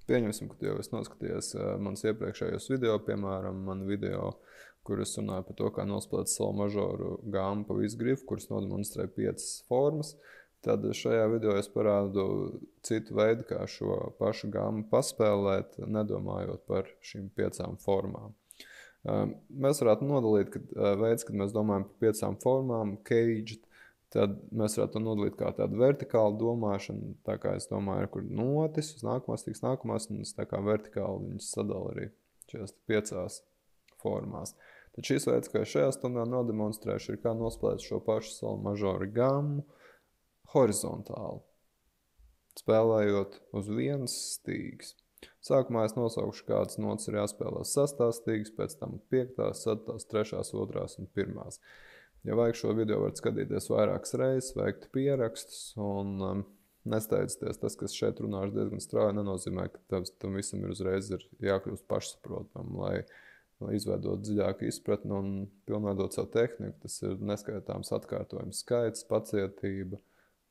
Pieņemsim, ka tu jau esi noskatījies manas iepriekšējos video, piemēram, man video, kur es runāju par to, kā nospēlēt sol mažoru gammu pa visu grifu, kuras nodemonstrēju 5 formas. Tad šajā video es parādu citu veidu, kā šo pašu gammu paspēlēt, nedomājot par šīm 5 formām. Mēs varētu nodalīt, kad veids, kad mēs domājam par 5 formām, caged, tad mēs varētu to nodalīt kā tādu vertikālu domāšanu, tā kā es domāju, kur notis, uz nākamās tiks nākamās, un es tā kā vertikāli viņus sadalu arī šajās 5 formās. Tad šis veids, kā šajā stundā nodemonstrēšu, ir kā nospēlēt šo pašu sol mažoru gammu horizontāli, spēlējot uz vienas stīgas. Sākumā es nosaukšu, kādas notis ir jāspēlē 6. stīgas, pēc tam 5., 7., 3., 2. un 1. Ja vajag šo video, varat skatīties vairākas reizes, veikt pierakstus un nesteidzieties. Tas, kas šeit runāšu diezgan strauji, nenozīmē, ka tam visam ir uzreiz jākļūst pašsaprotam, lai izveidot dziļāku izpratni un pilnveidot savu tehniku. Tas ir neskaitāms atkārtojums skaits, pacietība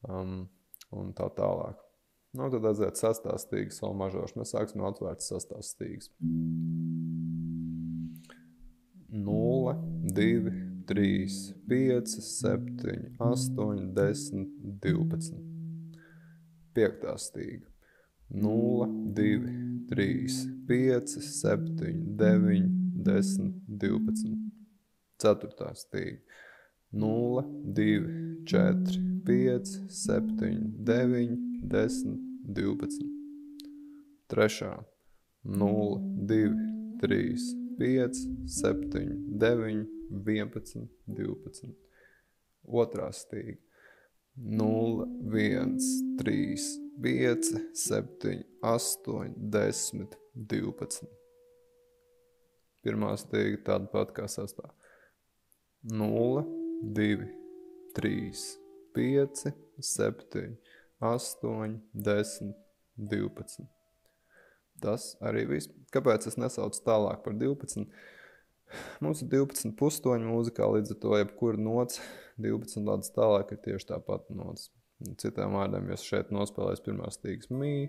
un tā tālāk. Nu, tad aiziet 6. stīgas sol mažors. Mēs sāksim no atvērtas 6. stīgas. 0, 2, 3, 5, 7, 8, 10, 12. 5. stīga. 0, 2, 3, 5, 7, 9, 10, 12. 4. stīga. 0, 2, 4, 5, 7, 9, 10, 12. 3. 0, 2, 3, 5, 7, 9, 11, 12. 2. stīga. 0, 1, 3, 5, 7, 8, 10, 12. 1. stīga tāda pat kā 6. 0, 2, 3, 5, 7, 8, 10, 12. Tas arī viss. Kāpēc es nesaucu tālāk par 12? Mums ir 12 pustoņu mūzikā, līdz ar to jebkura nots 12 lādus tālāk ir tieši tāpat nots. Citām vārdiem, ja šeit nospēlēs 1. stīgas mī,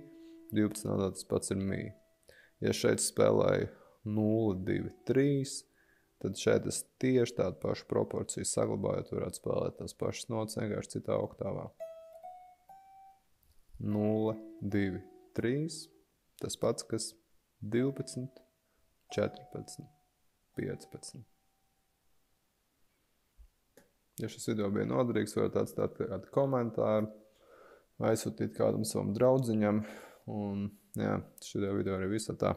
12 lādā tas pats ir mī. Ja šeit spēlēju 0, 2, 3, tad šeit es tieši tādu pašu proporciju saglabājot, varētu spēlēt tās pašas notas vienkārši citā oktāvā. 0, 2, 3, tas pats, kas 12, 14, 15. Ja šis video bija noderīgs, varat atstāt kādu komentāru, aizsūtīt kādam savam draudziņam, un jā, šī video arī viss tā.